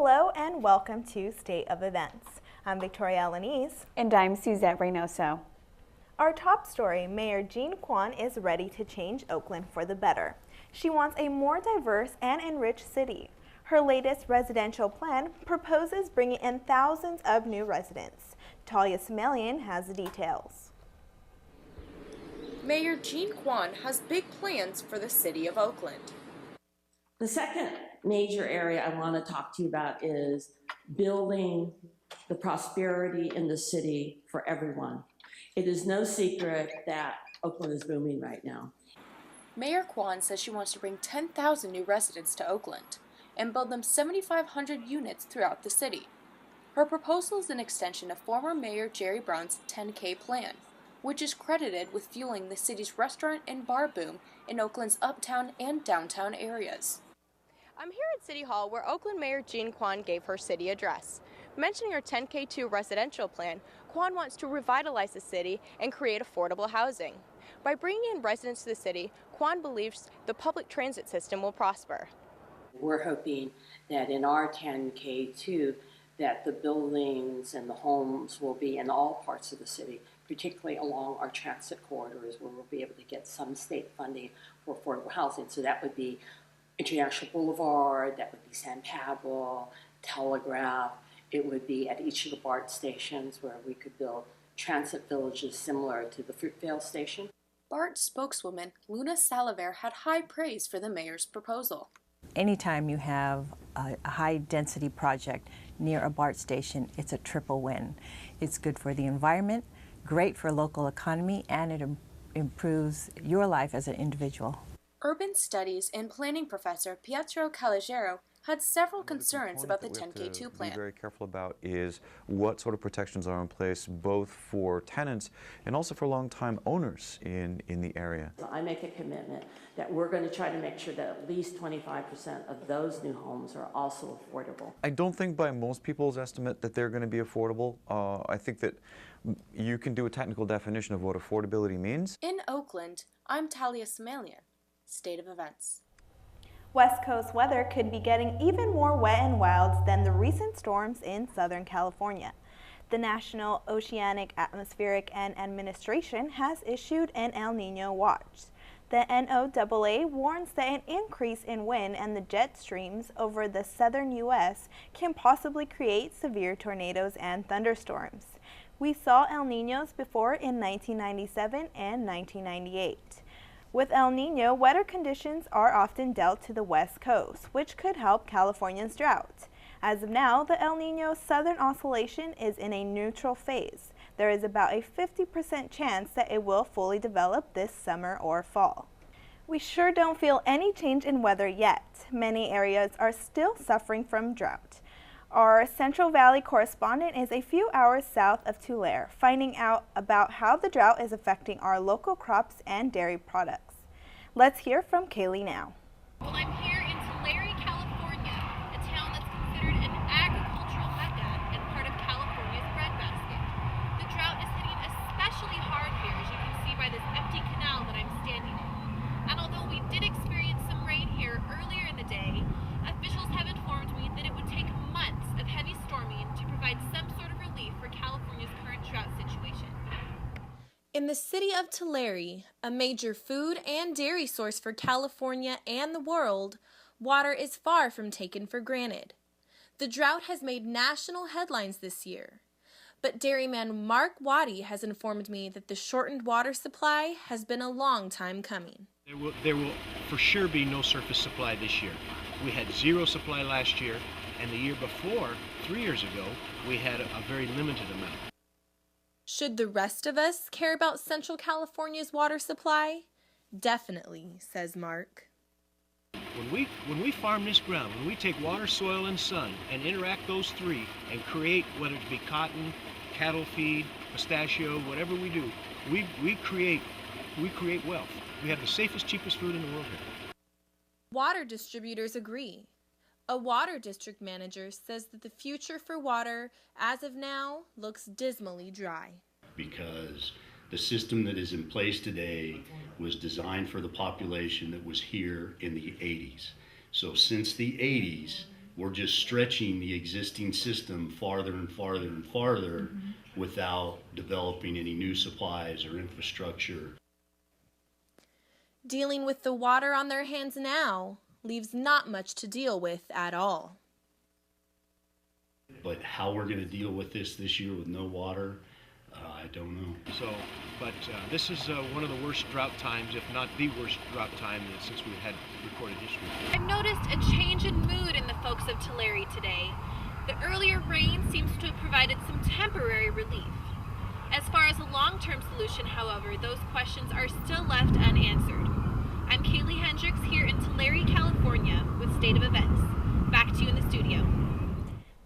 Hello and welcome to State of Events. I'm Victoria Alanese. And I'm Suzette Reynoso. Our top story, Mayor Jean QUAN is ready to change Oakland for the better. She wants a more diverse and enriched city. Her latest residential plan proposes bringing in thousands of new residents. Talia Smelian has the details. Mayor Jean QUAN has big plans for the city of Oakland. The second major area I want to talk to you about is building the prosperity in the city for everyone. It is no secret that Oakland is booming right now. Mayor QUAN says she wants to bring 10,000 new residents to Oakland and build them 7,500 units throughout the city. Her proposal is an extension of former Mayor Jerry Brown's 10K plan, which is credited with fueling the city's restaurant and bar boom in Oakland's uptown and downtown areas. I'm here at City Hall where Oakland Mayor Jean QUAN gave her city address. Mentioning her 10K2 residential plan, QUAN wants to revitalize the city and create affordable housing. By bringing in residents to the city, QUAN believes the public transit system will prosper. We're hoping that in our 10K2 that the buildings and the homes will be in all parts of the city, particularly along our transit corridors where we'll be able to get some state funding for affordable housing. So that would be International Boulevard, that would be San Pablo, Telegraph. It would be at each of the BART stations where we could build transit villages similar to the Fruitvale station. BART spokeswoman Luna Salaver had high praise for the mayor's proposal. Anytime you have a high-density project near a BART station, it's a triple win. It's good for the environment, great for local economy, and it improves your life as an individual. Urban Studies and Planning professor Pietro Calogero had several concerns about the 10K2 plan. Be very careful about is what sort of protections are in place both for tenants and also for long-time owners in the area. I make a commitment that we're going to try to make sure that at least 25% of those new homes are also affordable. I don't think by most people's estimate that they're going to be affordable. I think that you can do a technical definition of what affordability means. In Oakland, I'm Talia Smelian, State of Events. West Coast weather could be getting even more wet and wild than the recent storms in Southern California. The National Oceanic Atmospheric and Administration has issued an El Niño watch. The NOAA warns that an increase in wind and the jet streams over the southern U.S. can possibly create severe tornadoes and thunderstorms. We saw El Niños before in 1997 and 1998. With El Niño, wetter conditions are often dealt to the West Coast, which could help California's drought. As of now, the El Niño Southern Oscillation is in a neutral phase. There is about a 50% chance that it will fully develop this summer or fall. We sure don't feel any change in weather yet. Many areas are still suffering from drought. Our Central Valley correspondent is a few hours south of Tulare, finding out about how the drought is affecting our local crops and dairy products. Let's hear from Kaylee now. Well, I'm here in Tulare, California, a town that's considered an agricultural mecca and part of California's breadbasket. The drought is hitting especially hard here, as you can see by this empty canal that I'm standing in. And although we did experience some rain here earlier in the day, officials have informed me that it would take months of heavy storming to provide some sort of relief for California's current drought situation. In the city of Tulare, a major food and dairy source for California and the world, water is far from taken for granted. The drought has made national headlines this year. But dairyman Mark Waddy has informed me that the shortened water supply has been a long time coming. There will for sure be no surface supply this year. We had zero supply last year, and the year before, 3 years ago, we had a very limited amount. Should the rest of us care about Central California's water supply? Definitely, says Mark. When we farm this ground, when we take water, soil, and sun and interact those three and create, whether it be cotton, cattle feed, pistachio, whatever we do, we create wealth. We have the safest, cheapest food in the world here. Water distributors agree. A water district manager says that the future for water, as of now, looks dismally dry. Because the system that is in place today was designed for the population that was here in the 80s. So since the 80s, we're just stretching the existing system farther and farther and farther without developing any new supplies or infrastructure. Dealing with the water on their hands now leaves not much to deal with at all. But how we're going to deal with this year with no water, I don't know. But this is one of the worst drought times, if not the worst drought time since we've had recorded history. I've noticed a change in mood in the folks of Tulare today. The earlier rain seems to have provided some temporary relief. As far as a long-term solution, however, those questions are still left unanswered. I'm Kaylee Hendricks here in Tulare, California with State of Events. Back to you in the studio.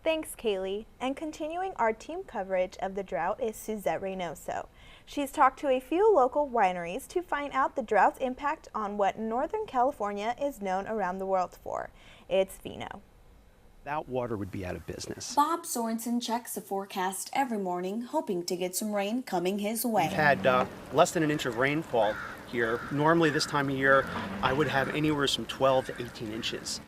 Thanks, Kaylee. And continuing our team coverage of the drought is Suzette Reynoso. She's talked to a few local wineries to find out the drought's impact on what Northern California is known around the world for. It's vino. That water would be out of business. Bob Sorensen checks the forecast every morning, hoping to get some rain coming his way. We've had less than an inch of rainfall here. Normally this time of year, I would have anywhere from 12 to 18 inches.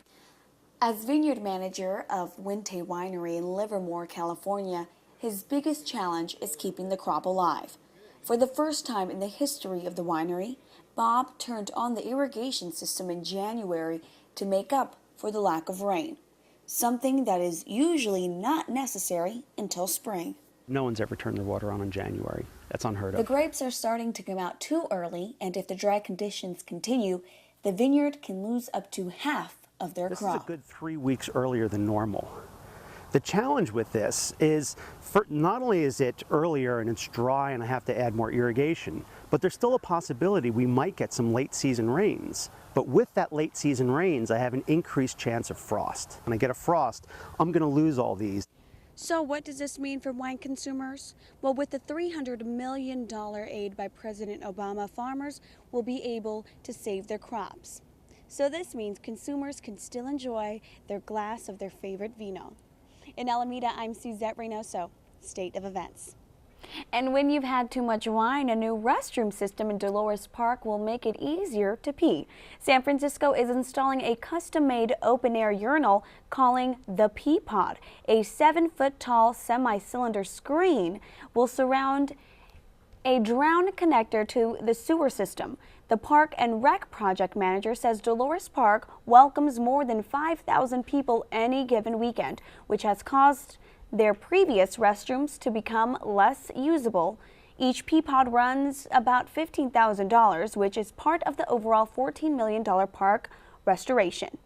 As vineyard manager of Winte Winery in Livermore, California, his biggest challenge is keeping the crop alive. For the first time in the history of the winery, Bob turned on the irrigation system in January to make up for the lack of rain, something that is usually not necessary until spring. No one's ever turned their water on in January. That's unheard of. The grapes are starting to come out too early, and if the dry conditions continue, the vineyard can lose up to half of their crop. This is a good 3 weeks earlier than normal. The challenge with this is, not only is it earlier and it's dry and I have to add more irrigation, but there's still a possibility we might get some late season rains. But with that late season rains, I have an increased chance of frost. When I get a frost, I'm going to lose all these. So what does this mean for wine consumers? Well, with the $300 million aid by President Obama, farmers will be able to save their crops. So this means consumers can still enjoy their glass of their favorite vino. In Alameda, I'm Suzette Reynoso, State of Events. And when you've had too much wine, a new restroom system in Dolores Park will make it easier to pee. San Francisco is installing a custom-made open-air urinal calling the Pee Pod. A 7-foot-tall semi-cylinder screen will surround a drown connector to the sewer system. The Park and Rec project manager says Dolores Park welcomes more than 5,000 people any given weekend, which has caused their previous restrooms to become less usable. Each pee pod runs about $15,000, which is part of the overall $14 million park restoration.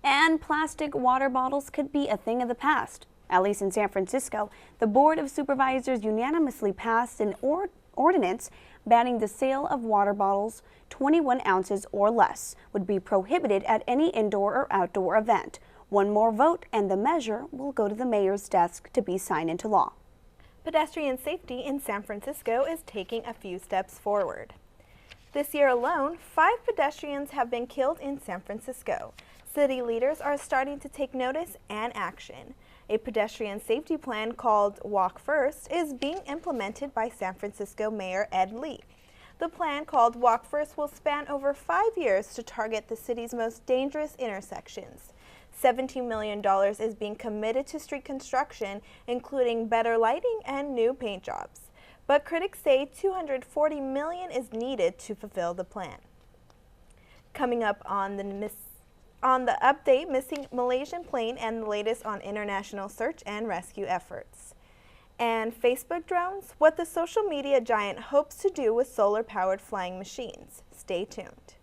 And plastic water bottles could be a thing of the past. At least in San Francisco, the Board of Supervisors unanimously passed an ordinance banning the sale of water bottles 21 ounces or less would be prohibited at any indoor or outdoor event. One more vote and the measure will go to the mayor's desk to be signed into law. Pedestrian safety in San Francisco is taking a few steps forward. This year alone, 5 pedestrians have been killed in San Francisco. City leaders are starting to take notice and action. A pedestrian safety plan called Walk First is being implemented by San Francisco Mayor Ed Lee. The plan called Walk First will span over 5 years to target the city's most dangerous intersections. $17 million is being committed to street construction, including better lighting and new paint jobs. But critics say $240 million is needed to fulfill the plan. Coming up on the update, missing Malaysian plane and the latest on international search and rescue efforts. And Facebook drones, what the social media giant hopes to do with solar-powered flying machines. Stay tuned.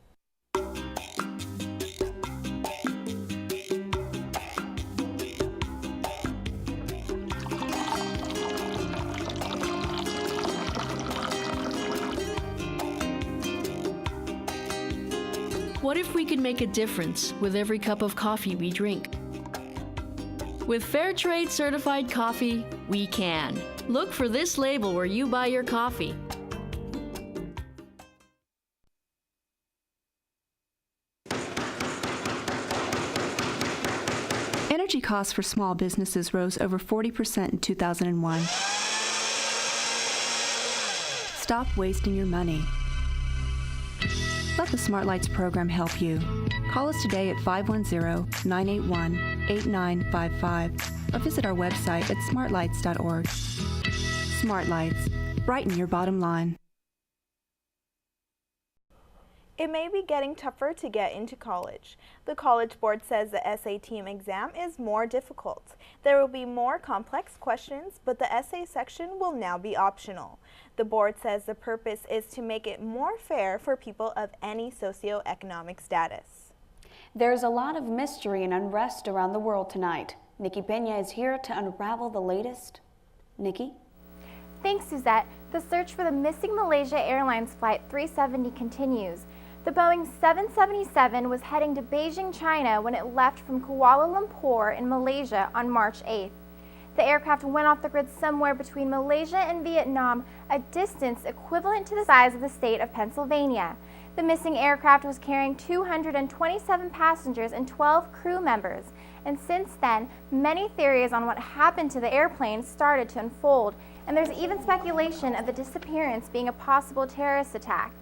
What if we could make a difference with every cup of coffee we drink? With Fair Trade certified coffee, we can. Look for this label where you buy your coffee. Energy costs for small businesses rose over 40% in 2001. Stop wasting your money. Let the Smart Lights program help you. Call us today at 510-981-8955 or visit our website at smartlights.org. Smart Lights. Brighten your bottom line. It may be getting tougher to get into college. The College Board says the SAT exam is more difficult. There will be more complex questions, but the essay section will now be optional. The board says the purpose is to make it more fair for people of any socioeconomic status. There's a lot of mystery and unrest around the world tonight. Nikki Pena is here to unravel the latest. Nikki? Thanks, Suzette. The search for the missing Malaysia Airlines Flight 370 continues. The Boeing 777 was heading to Beijing, China when it left from Kuala Lumpur in Malaysia on March 8th. The aircraft went off the grid somewhere between Malaysia and Vietnam, a distance equivalent to the size of the state of Pennsylvania. The missing aircraft was carrying 227 passengers and 12 crew members, and since then, many theories on what happened to the airplane started to unfold, and there's even speculation of the disappearance being a possible terrorist attack.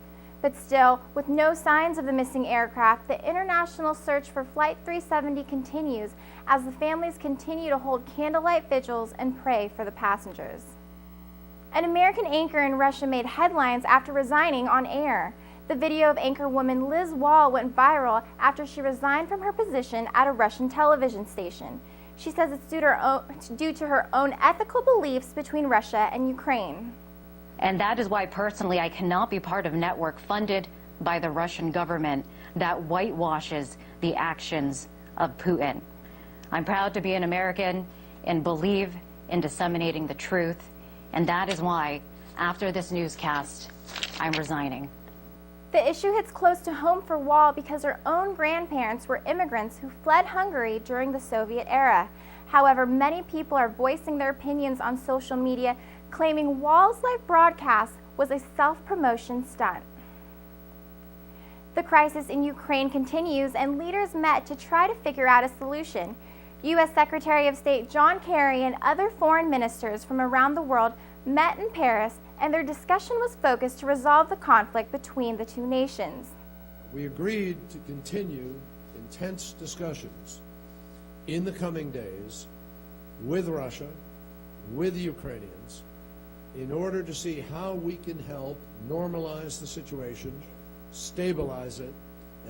But still, with no signs of the missing aircraft, the international search for Flight 370 continues as the families continue to hold candlelight vigils and pray for the passengers. An American anchor in Russia made headlines after resigning on air. The video of anchor woman Liz Wall went viral after she resigned from her position at a Russian television station. She says it's due to her own ethical beliefs between Russia and Ukraine. And that is why personally I cannot be part of a network funded by the Russian government that whitewashes the actions of Putin. I'm proud to be an American and believe in disseminating the truth, and that is why, after this newscast, I'm resigning. The issue hits close to home for Wall because her own grandparents were immigrants who fled Hungary during the Soviet era. However, many people are voicing their opinions on social media, claiming Wall's live broadcast was a self-promotion stunt. The crisis in Ukraine continues, and leaders met to try to figure out a solution. U.S. Secretary of State John Kerry and other foreign ministers from around the world met in Paris, and their discussion was focused to resolve the conflict between the two nations. We agreed to continue intense discussions in the coming days with Russia, with the Ukrainians, in order to see how we can help normalize the situation, stabilize it,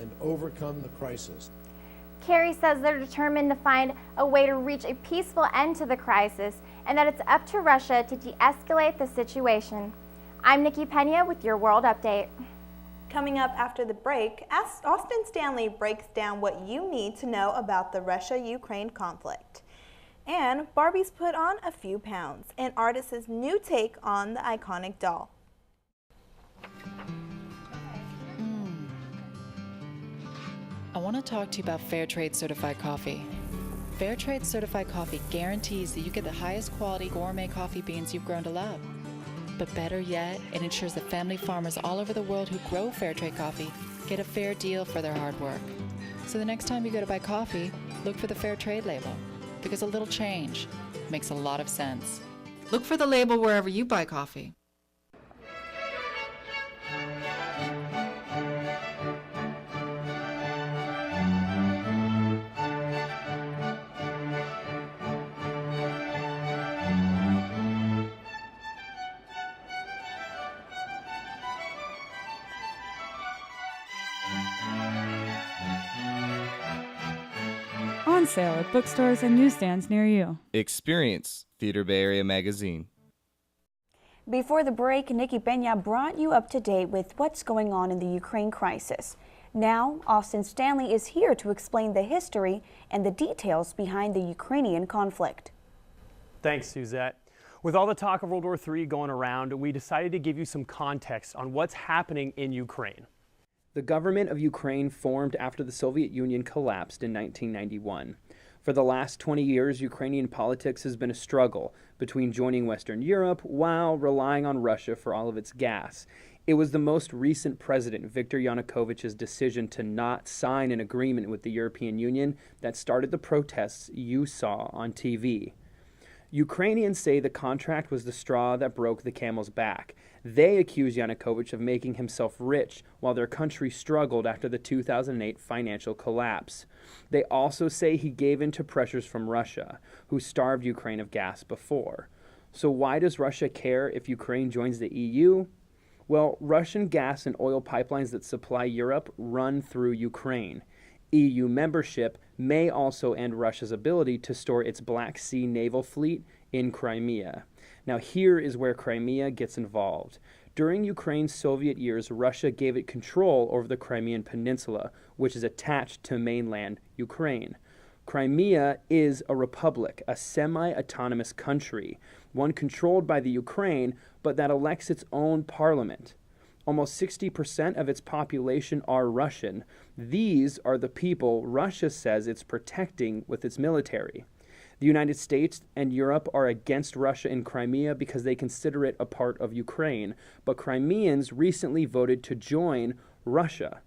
and overcome the crisis. Kerry says they're determined to find a way to reach a peaceful end to the crisis and that it's up to Russia to de-escalate the situation. I'm Nikki Pena with your World Update. Coming up after the break, Austin Stanley breaks down what you need to know about the Russia-Ukraine conflict. And Barbie's put on a few pounds, an artist's new take on the iconic doll. I want to talk to you about Fair Trade Certified Coffee. Fair Trade Certified Coffee guarantees that you get the highest quality gourmet coffee beans you've grown to love. But better yet, it ensures that family farmers all over the world who grow Fair Trade coffee get a fair deal for their hard work. So the next time you go to buy coffee, look for the Fair Trade label, because a little change makes a lot of sense. Look for the label wherever you buy coffee. On sale at bookstores and newsstands near you. Experience Theater Bay Area Magazine. Before the break, Nikki Pena brought you up to date with what's going on in the Ukraine crisis. Now, Austin Stanley is here to explain the history and the details behind the Ukrainian conflict. Thanks, Suzette. With all the talk of World War III going around, we decided to give you some context on what's happening in Ukraine. The government of Ukraine formed after the Soviet Union collapsed in 1991. For the last 20 years, Ukrainian politics has been a struggle between joining Western Europe while relying on Russia for all of its gas. It was the most recent president, Viktor Yanukovych's decision to not sign an agreement with the European Union that started the protests you saw on TV. Ukrainians say the contract was the straw that broke the camel's back. They accuse Yanukovych of making himself rich while their country struggled after the 2008 financial collapse. They also say he gave in to pressures from Russia, who starved Ukraine of gas before. So why does Russia care if Ukraine joins the EU? Well, Russian gas and oil pipelines that supply Europe run through Ukraine. EU membership may also end Russia's ability to store its Black Sea naval fleet in Crimea. Now, here is where Crimea gets involved. During Ukraine's Soviet years, Russia gave it control over the Crimean Peninsula, which is attached to mainland Ukraine. Crimea is a republic, a semi-autonomous country, one controlled by the Ukraine, but that elects its own parliament. Almost 60% of its population are Russian. These are the people Russia says it's protecting with its military. The United States and Europe are against Russia in Crimea because they consider it a part of Ukraine, but Crimeans recently voted to join Russia.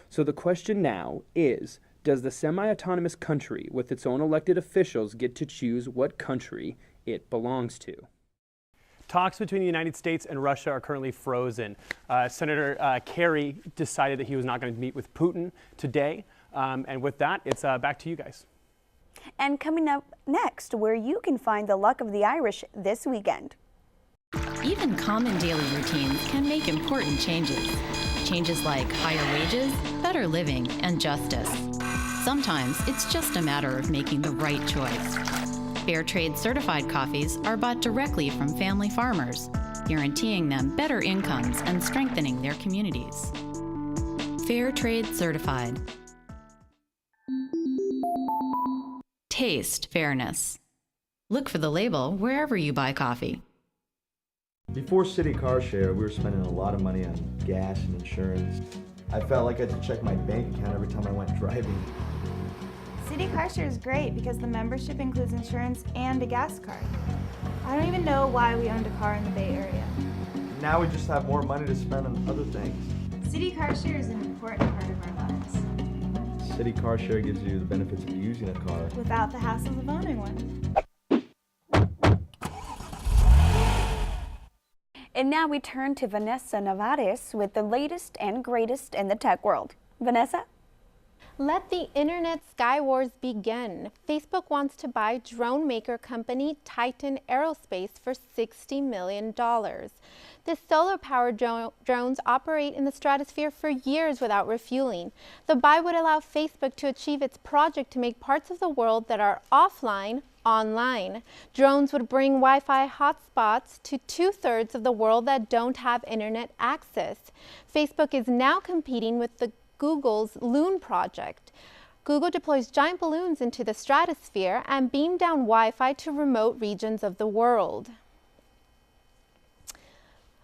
So the question now is, does the semi-autonomous country with its own elected officials get to choose what country it belongs to? Talks between the United States and Russia are currently frozen. Senator Kerry decided that he was not going to meet with Putin today. And with that, it's back to you guys. And coming up next, where you can find the luck of the Irish this weekend. Even common daily routines can make important changes. Changes like higher wages, better living, and justice. Sometimes it's just a matter of making the right choice. Fair Trade certified coffees are bought directly from family farmers, guaranteeing them better incomes and strengthening their communities. Fair Trade certified. Taste fairness. Look for the label wherever you buy coffee. Before City Car Share, we were spending a lot of money on gas and insurance. I felt like I had to check my bank account every time I went driving. City Car Share is great because the membership includes insurance and a gas card. I don't even know why we owned a car in the Bay Area. Now we just have more money to spend on other things. City Car Share is an important part of our lives. City Car Share gives you the benefits of using a car without the hassles of owning one. And now we turn to Vanessa Navares with the latest and greatest in the tech world. Vanessa? Let the internet sky wars begin. Facebook wants to buy drone maker company Titan Aerospace for $60 million. The solar-powered drones operate in the stratosphere for years without refueling. The buy would allow Facebook to achieve its project to make parts of the world that are offline online. Drones would bring Wi-Fi hotspots to 2/3 of the world that don't have internet access. Facebook is now competing with Google's Loon project. Google deploys giant balloons into the stratosphere and beam down Wi-Fi to remote regions of the world.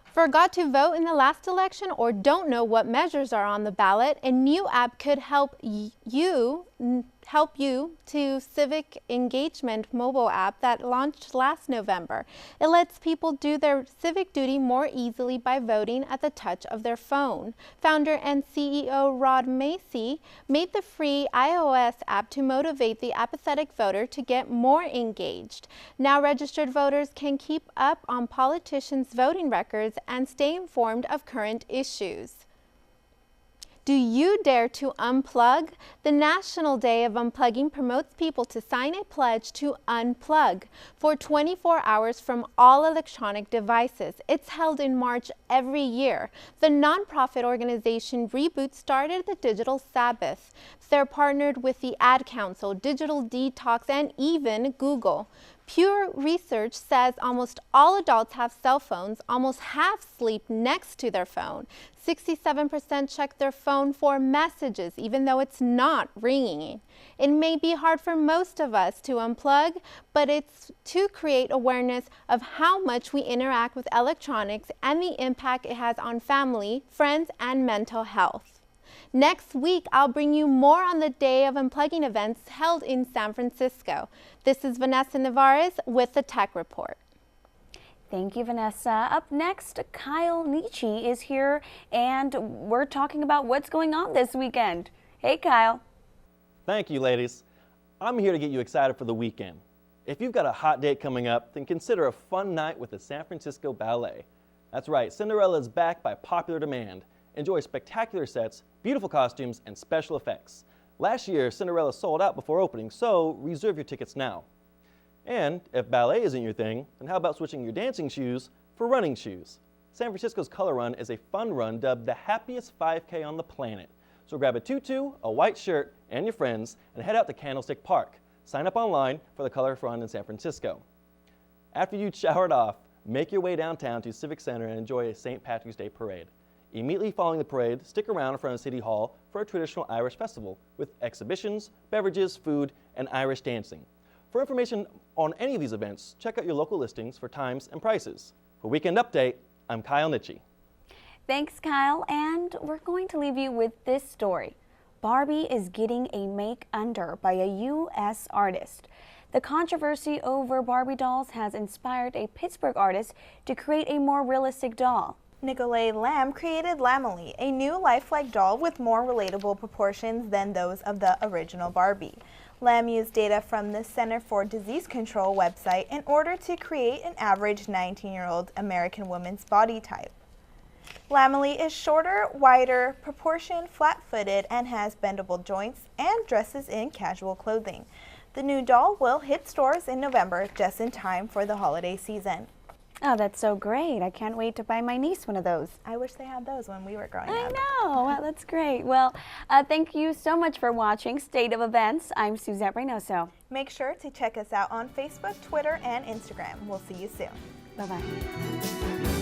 Forgot to vote in the last election or don't know what measures are on the ballot? A new app could help you to Civic Engagement mobile app that launched last November. It lets people do their civic duty more easily by voting at the touch of their phone. Founder and CEO Rod Macy made the free iOS app to motivate the apathetic voter to get more engaged. Now registered voters can keep up on politicians' voting records and stay informed of current issues. Do you dare to unplug? The National Day of Unplugging promotes people to sign a pledge to unplug for 24 hours from all electronic devices. It's held in March every year. The nonprofit organization Reboot started the Digital Sabbath. They're partnered with the Ad Council, Digital Detox, and even Google. Pure research says almost all adults have cell phones, almost half sleep next to their phone. 67% check their phone for messages, even though it's not ringing. It may be hard for most of us to unplug, but it's to create awareness of how much we interact with electronics and the impact it has on family, friends, and mental health. Next week, I'll bring you more on the Day of Unplugging events held in San Francisco. This is Vanessa Navares with the Tech Report. Thank you, Vanessa. Up next, Kyle Nietzsche is here, and we're talking about what's going on this weekend. Hey, Kyle. Thank you, ladies. I'm here to get you excited for the weekend. If you've got a hot date coming up, then consider a fun night with the San Francisco Ballet. That's right, Cinderella is back by popular demand. Enjoy spectacular sets, beautiful costumes, and special effects. Last year, Cinderella sold out before opening, so reserve your tickets now. And if ballet isn't your thing, then how about switching your dancing shoes for running shoes? San Francisco's Color Run is a fun run dubbed the happiest 5K on the planet. So grab a tutu, a white shirt, and your friends, and head out to Candlestick Park. Sign up online for the Color Run in San Francisco. After you've showered off, make your way downtown to Civic Center and enjoy a St. Patrick's Day parade. Immediately following the parade, stick around in front of City Hall for a traditional Irish festival with exhibitions, beverages, food, and Irish dancing. For information on any of these events, check out your local listings for times and prices. For Weekend Update, I'm Kyle Nitchie. Thanks, Kyle, and we're going to leave you with this story. Barbie is getting a make-under by a U.S. artist. The controversy over Barbie dolls has inspired a Pittsburgh artist to create a more realistic doll. Nicolay Lamb created Lamely, a new lifelike doll with more relatable proportions than those of the original Barbie. Lamb used data from the Center for Disease Control website in order to create an average 19-year-old American woman's body type. Lamely is shorter, wider, proportioned, flat-footed, and has bendable joints and dresses in casual clothing. The new doll will hit stores in November, just in time for the holiday season. Oh, that's so great. I can't wait to buy my niece one of those. I wish they had those when we were growing up. I know. Wow, that's great. Well, thank you so much for watching State of Events. I'm Suzette Reynoso. Make sure to check us out on Facebook, Twitter, and Instagram. We'll see you soon. Bye-bye.